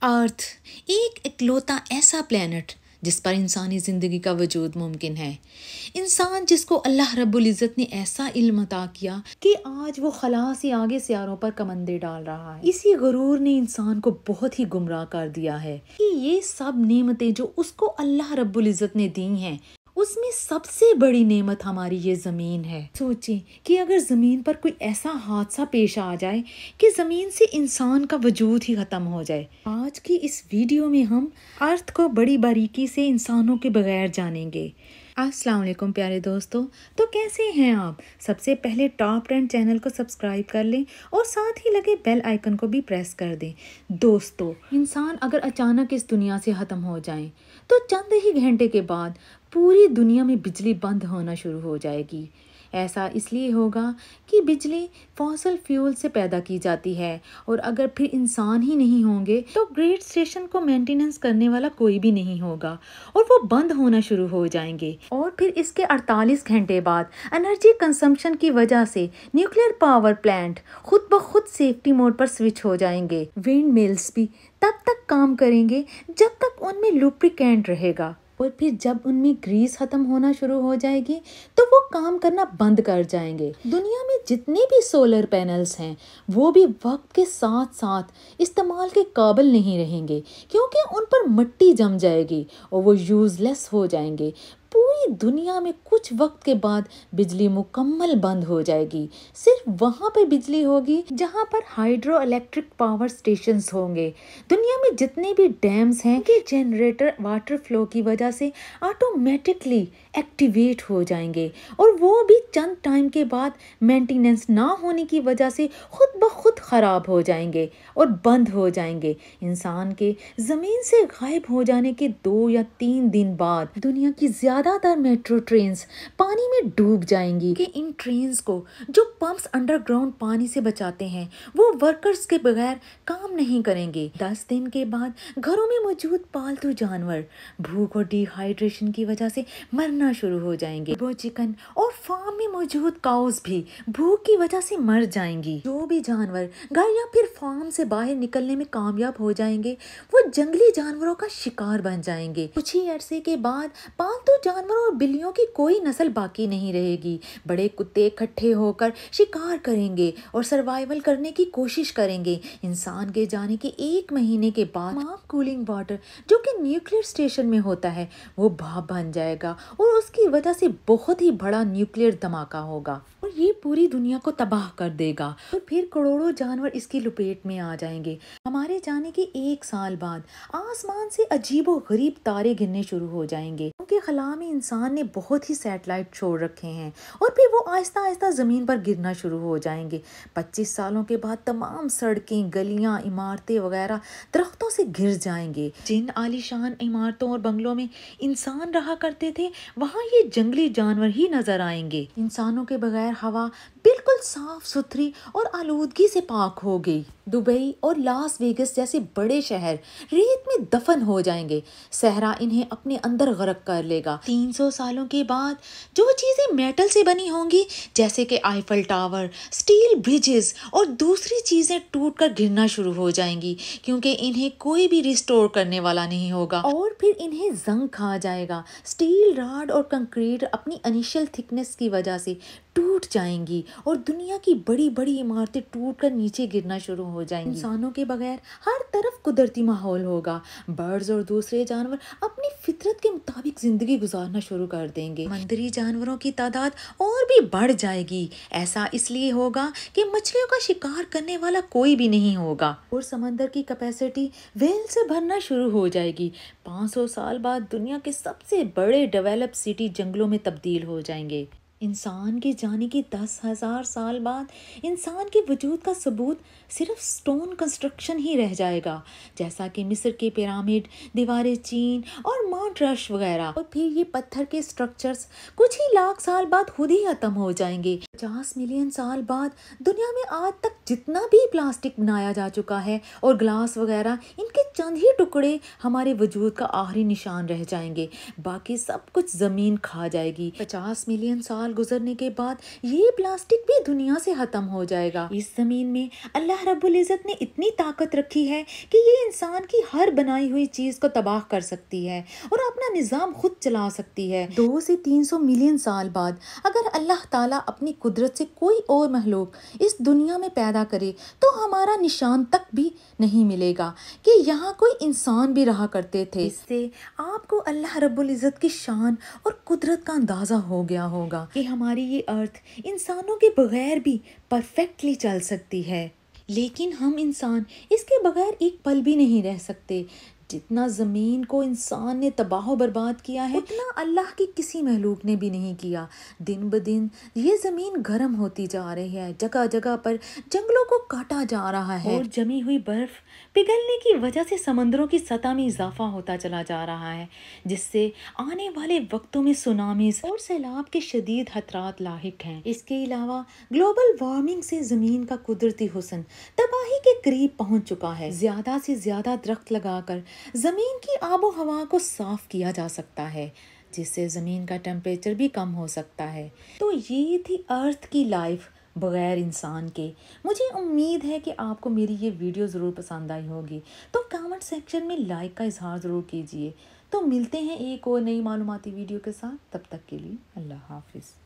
अर्थ एक इकलौता ऐसा प्लेनेट जिस पर इंसानी ज़िंदगी का वजूद मुमकिन है। इंसान जिसको अल्लाह रब्बुल इज़्ज़त ने ऐसा इल्म अता किया कि आज वो खला से आगे सियारों पर कमंदे डाल रहा है। इसी गुरूर ने इंसान को बहुत ही गुमराह कर दिया है कि ये सब नेमतें जो उसको अल्लाह रब्बुल इज़्ज़त ने दी हैं, उसमें सबसे बड़ी नेमत हमारी ये ज़मीन है। सोचें कि अगर ज़मीन पर कोई ऐसा हादसा पेश आ जाए कि ज़मीन से इंसान का वजूद ही ख़त्म हो जाए। आज की इस वीडियो में हम अर्थ को बड़ी बारीकी से इंसानों के बगैर जानेंगे। अस्सलाम वालेकुम प्यारे दोस्तों, तो कैसे हैं आप? सबसे पहले टॉप 10 चैनल को सब्सक्राइब कर लें और साथ ही लगे बेल आइकन को भी प्रेस कर दें। दोस्तों, इंसान अगर अचानक इस दुनिया से ख़त्म हो जाएं तो चंद ही घंटे के बाद पूरी दुनिया में बिजली बंद होना शुरू हो जाएगी। ऐसा इसलिए होगा कि बिजली फॉसिल फ्यूल से पैदा की जाती है और अगर फिर इंसान ही नहीं होंगे तो ग्रिड स्टेशन को मेंटेनेंस करने वाला कोई भी नहीं होगा और वो बंद होना शुरू हो जाएंगे। और फिर इसके 48 घंटे बाद एनर्जी कंजम्पशन की वजह से न्यूक्लियर पावर प्लांट खुद ब खुद सेफ्टी मोड पर स्विच हो जाएंगे। विंड मिल्स भी तब तक काम करेंगे जब तक उनमें लुब्रिकेंट रहेगा और फिर जब उनमें ग्रीस खत्म होना शुरू हो जाएगी तो वो काम करना बंद कर जाएंगे। दुनिया में जितने भी सोलर पैनल्स हैं वो भी वक्त के साथ साथ इस्तेमाल के काबिल नहीं रहेंगे क्योंकि उन पर मिट्टी जम जाएगी और वो यूजलेस हो जाएंगे। पूरी दुनिया में कुछ वक्त के बाद बिजली मुकम्मल बंद हो जाएगी। सिर्फ वहाँ पर बिजली होगी जहाँ पर हाइड्रो इलेक्ट्रिक पावर स्टेशंस होंगे। दुनिया में जितने भी डैम्स हैं कि जनरेटर वाटर फ्लो की वजह से ऑटोमेटिकली एक्टिवेट हो जाएंगे और वो भी चंद टाइम के बाद मेंटेनेंस ना होने की वजह से खुद ब खुद खराब हो जाएंगे और बंद हो जाएंगे। इंसान के ज़मीन से गायब हो जाने के 2 या 3 दिन बाद दुनिया की ज़्यादातर मेट्रो ट्रेन्स पानी में डूब जाएंगी कि इन ट्रेन्स को जो पंप्स अंडरग्राउंड पानी से बचाते हैं वो वर्कर्स के बगैर काम नहीं करेंगे। 10 दिन के बाद घरों में मौजूद पालतू जानवर भूख और डिहाइड्रेशन की वजह से मरना शुरू हो जाएंगे। वो चिकन और फार्म में मौजूद काउस भी भूख की वजह से मर जाएंगी। जो भी जानवर घर या फिर फार्म से बाहर निकलने में कामयाब हो जाएंगे वो जंगली जानवरों का शिकार बन जाएंगे। कुछ ही अरसे के बाद पालतू जानवरों और बिल्लियों की कोई नस्ल बाकी नहीं रहेगी। बड़े कुत्ते इकट्ठे होकर शिकार करेंगे और सर्वाइवल करने की कोशिश करेंगे। इंसान के जाने के 1 महीने के बाद तमाम कूलिंग वाटर जो कि न्यूक्लियर स्टेशन में होता है वो भाप बन जाएगा और उसकी वजह से बहुत ही बड़ा न्यूक्लियर धमाका होगा और ये पूरी दुनिया को तबाह कर देगा और फिर करोड़ों जानवर इसकी लपेट में आ जाएंगे। हमारे जाने के 1 साल बाद आसमान से अजीबो गरीब तारे गिरने शुरू हो जाएंगे क्योंकि खला में इंसान ने बहुत ही सैटेलाइट छोड़ रखे हैं और फिर वो आहिस्ता आहिस्ता जमीन पर गिरना शुरू हो जाएंगे। 25 सालों के बाद तमाम सड़कें, गलियां, इमारतें वगैरह दरख्तों से गिर जाएंगे। जिन आलीशान इमारतों और बंगलों में इंसान रहा करते थे वहाँ ये जंगली जानवर ही नजर आएंगे। इंसानों के बगैर हवा बिल्कुल साफ सुथरी और आलूदगी से पाक हो गई। दुबई और लास वेगस जैसे बड़े शहर रेत में दफन हो जाएंगे। सहरा इन्हें अपने अंदर गरक कर लेगा। 300 सालों के बाद जो चीजें मेटल से बनी होंगी जैसे कि आईफल टावर, स्टील ब्रिजेस और दूसरी चीजें टूटकर गिरना शुरू हो जाएंगी क्योंकि इन्हें कोई भी रिस्टोर करने वाला नहीं होगा और फिर इन्हें जंग खा जाएगा। स्टील रॉड और कंक्रीट अपनी इनिशियल थिकनेस की वजह से टूट जाएंगी और दुनिया की बड़ी बड़ी इमारतें टूटकर नीचे गिरना शुरू हो जाएंगी। इंसानों के बगैर हर तरफ कुदरती माहौल होगा। बर्ड्स और दूसरे जानवर अपनी फितरत के मुताबिक जिंदगी गुजारना शुरू कर देंगे। समुद्री जानवरों की तादाद और भी बढ़ जाएगी। ऐसा इसलिए होगा कि मछलियों का शिकार करने वाला कोई भी नहीं होगा और समंदर की कैपेसिटी व्हेल से भरना शुरू हो जाएगी। 500 साल बाद दुनिया के सबसे बड़े डेवलप सिटी जंगलों में तब्दील हो जाएंगे। इंसान के जाने के 10,000 साल बाद इंसान के वजूद का सबूत सिर्फ स्टोन कंस्ट्रक्शन ही रह जाएगा जैसा कि मिस्र के पिरामिड, दीवारें चीन और माउंट रश वगैरह, और फिर ये पत्थर के स्ट्रक्चर्स कुछ ही लाख साल बाद खुद ही खत्म हो जाएंगे। 50 मिलियन साल बाद दुनिया में आज तक जितना भी प्लास्टिक बनाया जा चुका है और ग्लास वगैरह, इनके चंद ही टुकड़े हमारे वजूद का आखिरी निशान रह जाएंगे, बाकी सब कुछ जमीन खा जाएगी। 50 मिलियन साल गुजरने के बाद ये प्लास्टिक भी दुनिया से खत्म हो जाएगा। इस जमीन में अल्लाह रब्बुल इज़्ज़त ने इतनी ताकत रखी है कि ये इंसान की हर बनाई हुई चीज को तबाह कर सकती है और अपना निजाम खुद चला सकती है। 200 से 300 मिलियन साल बाद अगर अल्लाह ताला अपनी कुदरत से कोई और मखलूक इस दुनिया में पैदा करे तो हमारा निशान तक भी नहीं मिलेगा कि यहाँ कोई इंसान भी रहा करते थे। इससे आपको अल्लाह रब्बुल इज़्ज़त की शान और कुदरत का अंदाजा हो गया होगा कि हमारी ये अर्थ इंसानों के बगैर भी परफेक्टली चल सकती है, लेकिन हम इंसान इसके बगैर एक पल भी नहीं रह सकते। जितना ज़मीन को इंसान ने तबाह बर्बाद किया है, उतना अल्लाह की किसी महलूक ने भी नहीं किया। दिन ब दिन ये ज़मीन गर्म होती जा रही है, जगह जगह पर जंगलों को काटा जा रहा है और जमी हुई बर्फ़ पिघलने की वजह से समंदरों की सतह में इजाफा होता चला जा रहा है, जिससे आने वाले वक्तों में सुनामीज और सैलाब के शदीद खतरात लाहिक हैं। इसके अलावा ग्लोबल वार्मिंग से ज़मीन का कुदरती हुस्न तबाही के करीब पहुंच चुका है। ज़्यादा से ज़्यादा दरख्त लगाकर ज़मीन की आबो हवा को साफ किया जा सकता है, जिससे ज़मीन का टेम्परेचर भी कम हो सकता है। तो ये थी अर्थ की लाइफ बगैर इंसान के। मुझे उम्मीद है कि आपको मेरी ये वीडियो ज़रूर पसंद आई होगी, तो कमेंट सेक्शन में लाइक का इजहार ज़रूर कीजिए। तो मिलते हैं एक और नई मालूमाती वीडियो के साथ, तब तक के लिए अल्लाह हाफिज़।